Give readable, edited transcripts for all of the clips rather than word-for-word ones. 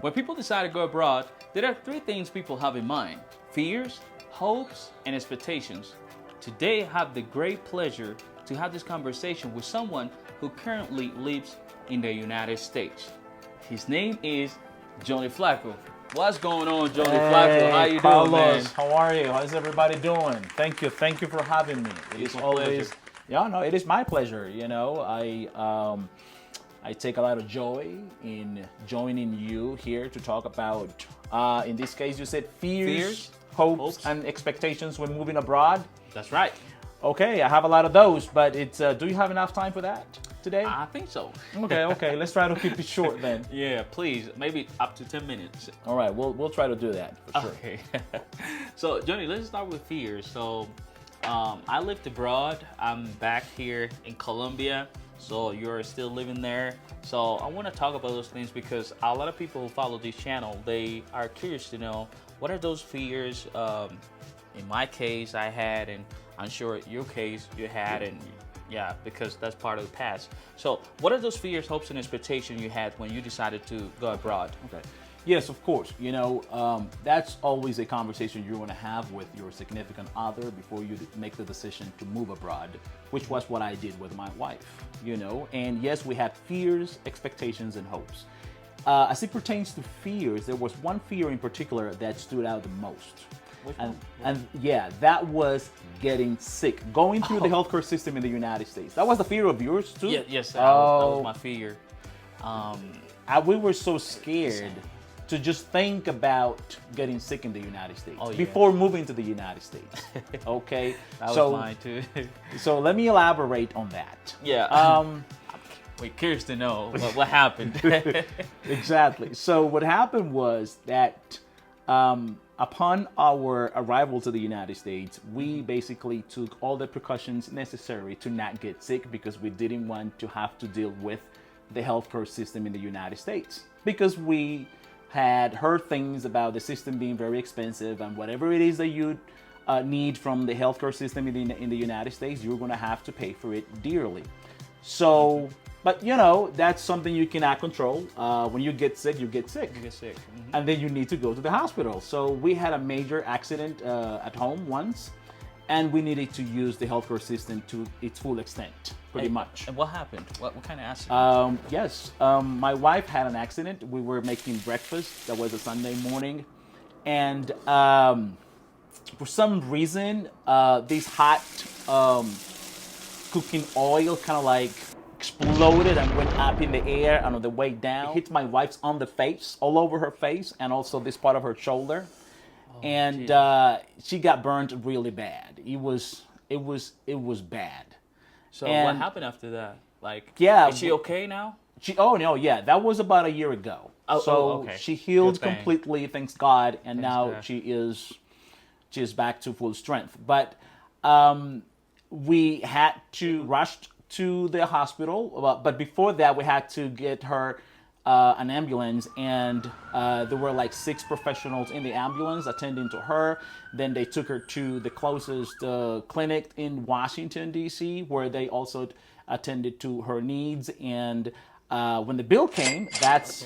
When people decide to go abroad, there are three things people have in mind: fears, hopes, and expectations. Today, I have the great pleasure to have this conversation with someone who currently lives in the United States. His name is Johnny Flacco. What's going on, Johnny Flacco? How you Carlos, doing, man? how are you? How's everybody doing? Thank you for having me. It's my pleasure. Yeah, no, it is my pleasure. You know, I take a lot of joy in joining you here to talk about, in this case, you said fears, hopes, and expectations when moving abroad. That's right. Okay, I have a lot of those, but it's. Do you have enough time for that today? I think so. Okay. Let's try to keep it short then. Yeah, please. Maybe up to 10 minutes. All right, we'll try to do that for sure. Okay. So, Johnny, let's start with fears. So, I lived abroad. I'm back here in Colombia. So you're still living there. So I want to talk about those things because a lot of people who follow this channel, they are curious to know what are those fears. In my case, I had, and I'm sure your case you had, and yeah, because that's part of the past. So what are those fears, hopes, and expectations you had when you decided to go abroad? Okay. Yes, of course. You know, that's always a conversation you're going to have with your significant other before you make the decision to move abroad, which was what I did with my wife, you know. And yes, we had fears, expectations, and hopes. As it pertains to fears, there was one fear in particular that stood out the most. Which one? And yeah, that was getting sick, going through the healthcare system in the United States. That was the fear of yours too? Yeah, yes, that was my fear. We were so scared to just think about getting sick in the United States before moving to the United States. Okay, that was mine too. So let me elaborate on that. Yeah. We're curious to know what happened. Exactly. So what happened was that upon our arrival to the United States, we basically took all the precautions necessary to not get sick because we didn't want to have to deal with the healthcare system in the United States, because we had heard things about the system being very expensive, and whatever it is that you need from the healthcare system in the United States, you're going to have to pay for it dearly. So, but you know, that's something you cannot control. When you get sick, you get sick. You get sick. Mm-hmm. And then you need to go to the hospital. So we had a major accident at home once, and we needed to use the healthcare system to its full extent, pretty much. And what happened? What kind of accident? Yes, my wife had an accident. We were making breakfast. That was a Sunday morning. And for some reason, this hot cooking oil kind of like exploded and went up in the air, and on the way down, it hit my wife's on the face, all over her face, and also this part of her shoulder. And she got burned really bad. It was bad. So what happened after that? Like, yeah, is she okay now? That was about a year ago. Okay. She healed completely, thanks God, and now she is back to full strength. But we had to rush to the hospital, but before that, we had to get her an ambulance, and there were like 6 professionals in the ambulance attending to her. Then they took her to the closest clinic in Washington, D.C., where they also attended to her needs. And when the bill came, that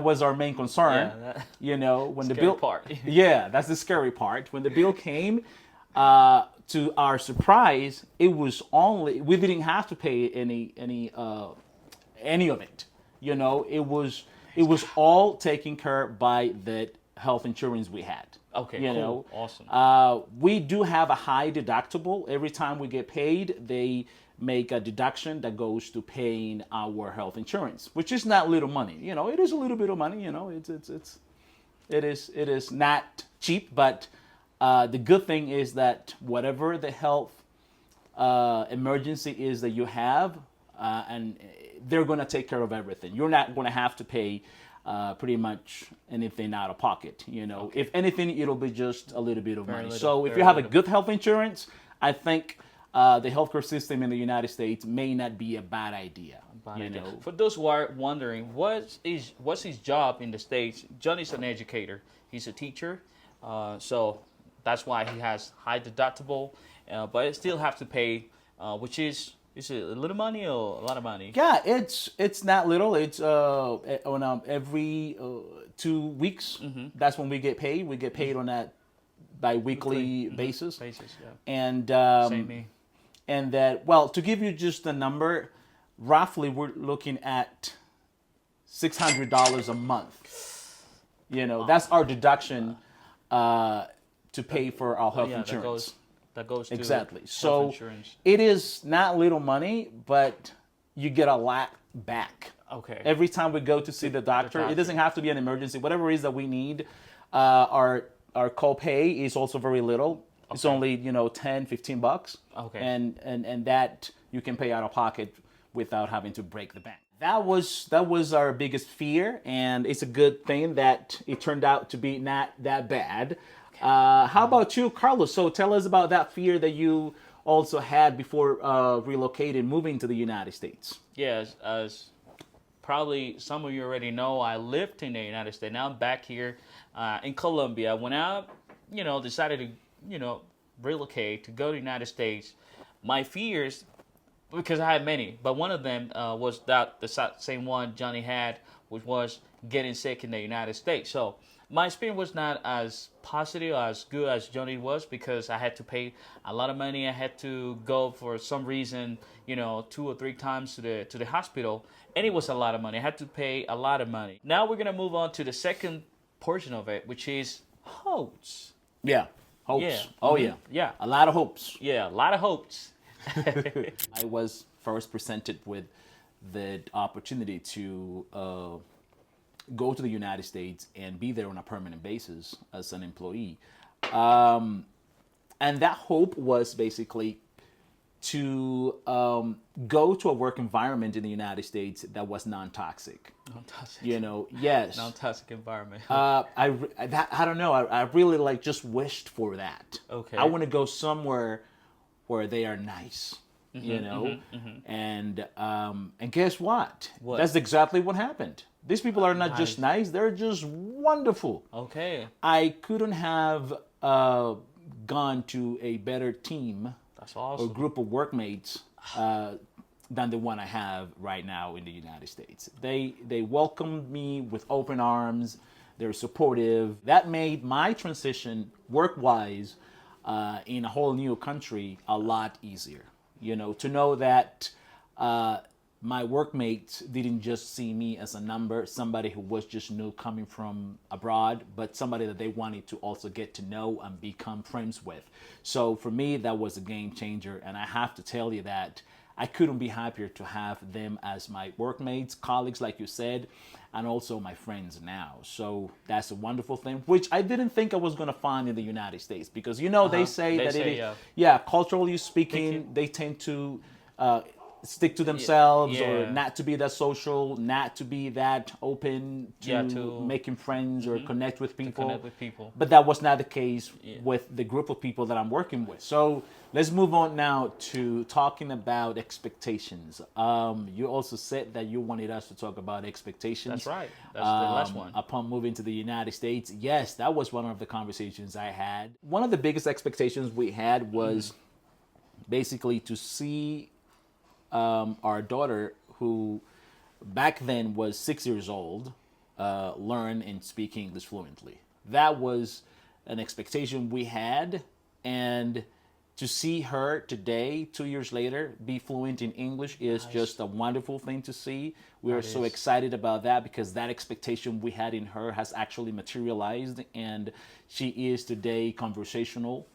was our main concern. Yeah, you know, when the scary bill part. Yeah, that's the scary part. When the bill came, to our surprise, it was we didn't have to pay any of it. You know, it was all taken care of by the health insurance we had. Okay, you cool. know, Awesome. We do have a high deductible. Every time we get paid, they make a deduction that goes to paying our health insurance, which is not little money. You know, it is a little bit of money. You know, it is not cheap, but the good thing is that whatever the health emergency is that you have, and they're going to take care of everything. You're not going to have to pay pretty much anything out of pocket. You know, if anything, it'll be just a little bit of money. So if you have a good health insurance, I think the healthcare system in the United States may not be a bad idea. For those who are wondering, what's his job in the States? Johnny's an educator. He's a teacher. So that's why he has high deductible, but still have to pay, which is Is it a little money or a lot of money? Yeah, it's not little. It's on every 2 weeks. That's when we get paid. We get paid on that bi-weekly basis. Basis, yeah. And Same me. and that, well, to give you just a number, roughly we're looking at $600 a month. You know, that's our deduction to pay for our health insurance. That goes to exactly. health So insurance. it is not little money, but you get a lot back. Okay. Every time we go to see the doctor, it doesn't have to be an emergency. Whatever it is that we need, our copay is also very little. It's only, $10-15. Okay. And that you can pay out of pocket without having to break the bank. That was our biggest fear, and it's a good thing that it turned out to be not that bad. How about you, Carlos? So tell us about that fear that you also had before relocating, moving to the United States. Yes, as probably some of you already know, I lived in the United States. Now I'm back here in Colombia. When I, decided to, relocate to go to the United States, my fears, because I had many, but one of them was the same one Johnny had, which was getting sick in the United States. So my experience was not as positive, as good as Johnny was, because I had to pay a lot of money. I had to go for some reason, 2 or 3 times to the hospital, and it was a lot of money. I had to pay a lot of money. Now we're gonna move on to the second portion of it, which is hopes. Yeah, hopes. Yeah. Oh yeah, Yeah, a lot of hopes. yeah, a lot of hopes. I was first presented with the opportunity to go to the United States and be there on a permanent basis as an employee. And that hope was basically to go to a work environment in the United States that was non-toxic. Non-toxic. Yes. Non-toxic environment. I don't know. I really just wished for that. Okay. I want to go somewhere where they are nice, and guess what? What? That's exactly what happened. These people are not just nice; they're just wonderful. Okay. I couldn't have gone to a better team That's or awesome. group of workmates than the one I have right now in the United States. They welcomed me with open arms. They're supportive. That made my transition work-wise in a whole new country a lot easier. To know that my workmates didn't just see me as a number, somebody who was just new coming from abroad, but somebody that they wanted to also get to know and become friends with. So for me, that was a game changer. And I have to tell you that I couldn't be happier to have them as my workmates, colleagues, like you said, and also my friends now. So that's a wonderful thing, which I didn't think I was going to find in the United States, because, they say culturally speaking, they tend to stick to themselves or not to be that social, not to be that open to making friends or connect with people. But that was not the case with the group of people that I'm working with. So let's move on now to talking about expectations. You also said that you wanted us to talk about expectations. That's right. That's the last one. Upon moving to the United States, yes, that was one of the conversations I had. One of the biggest expectations we had was basically to see our daughter, who back then was 6 years old, learn and speak English fluently. That was an expectation we had, and to see her today, 2 years later, be fluent in English is just a wonderful thing to see. We are so excited about that, because that expectation we had in her has actually materialized, and she is today conversational.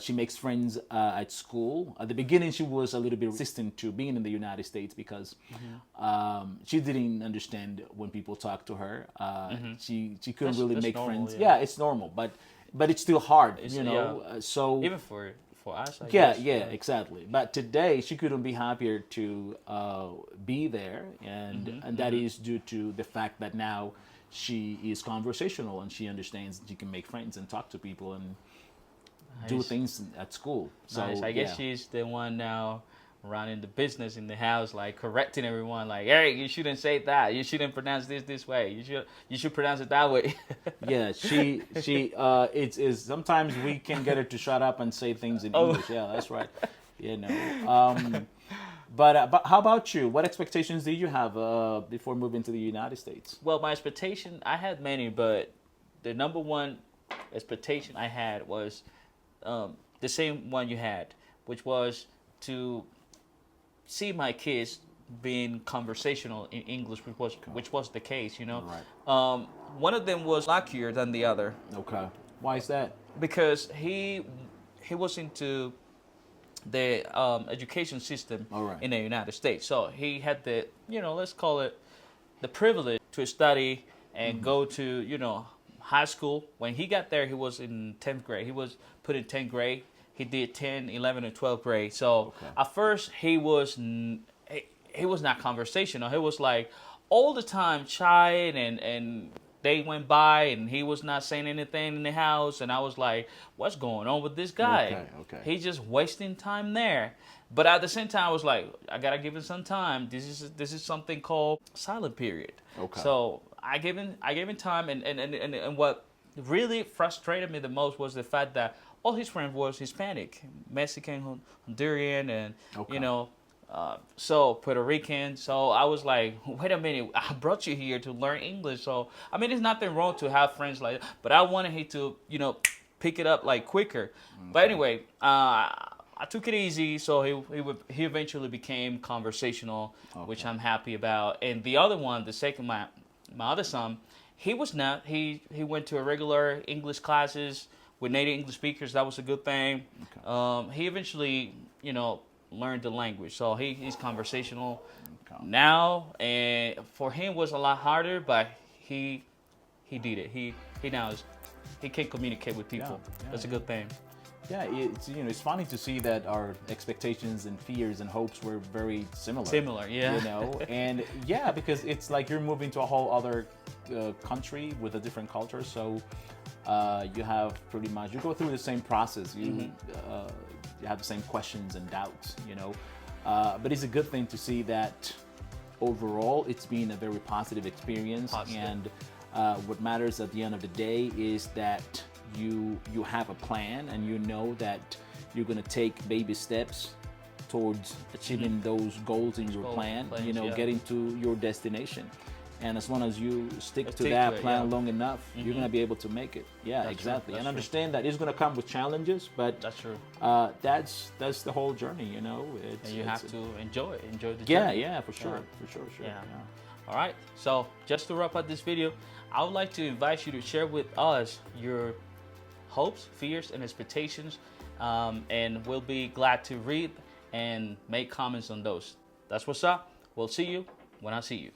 She makes friends at school. At the beginning, she was a little bit resistant to being in the United States, because she didn't understand when people talked to her. She couldn't really make normal, friends. yeah. Yeah, it's normal, but it's still hard, So even for us, I yeah, guess. exactly. But today, she couldn't be happier to be there, and that is due to the fact that now she is conversational and she understands she can make friends and talk to people and do things at school. So Nice. I guess she's the one now running the business in the house, like correcting everyone, like, Eric, you shouldn't say that. You shouldn't pronounce this way. You should pronounce it that way. Yeah, she it's sometimes we can get her to shut up and say things in English. Yeah, that's right. But how about you? What expectations did you have before moving to the United States? Well, my expectation, I had many, but the number one expectation I had was the same one you had, which was to see my kids being conversational in English, which was the case, you know. Right. One of them was luckier than the other Okay. Why is that? because he was into the education system All right. in the United States. So he had the, let's call it the privilege to study and go to, high school. When he got there, he was in 10th grade. He was put in 10th grade. He did 10, 11, and 12th grade. So at first he was not conversational. He was like all the time shy, and they went by and he was not saying anything in the house, and I was like, what's going on with this guy? Okay. He's just wasting time there. But at the same time, I was like, I gotta give him some time. This is something called silent period. Okay. So I gave him time, and what really frustrated me the most was the fact that all his friends was Hispanic, Mexican, Honduran, and so Puerto Rican. So I was like, wait a minute, I brought you here to learn English. So I mean, there's nothing wrong to have friends like that, but I wanted him to, pick it up like quicker. Okay. But anyway, I took it easy. So he eventually became conversational, which I'm happy about. And the other one, the second, my other son, he was not. He went to a regular English classes with native English speakers. That was a good thing. Okay. He eventually, learned the language, so he's conversational now, and for him was a lot harder, but he did it. He can communicate with people. That's a good thing. Yeah, it's funny to see that our expectations and fears and hopes were very similar. Yeah. And because it's like you're moving to a whole other country with a different culture, so you have pretty much, you go through the same process. You have the same questions and doubts, but it's a good thing to see that overall it's been a very positive experience. And what matters at the end of the day is that you have a plan, and you know that you're going to take baby steps towards achieving those goals in your plan, getting to your destination. And as long as you stick to that plan long enough, you're going to be able to make it. Yeah, that's exactly. And understand that it's going to come with challenges, but that's true. That's the whole journey, and you have to enjoy the journey. Yeah, for sure. Yeah. All right. So just to wrap up this video, I would like to invite you to share with us your hopes, fears, and expectations, and we'll be glad to read and make comments on those. That's what's up. We'll see you when I see you.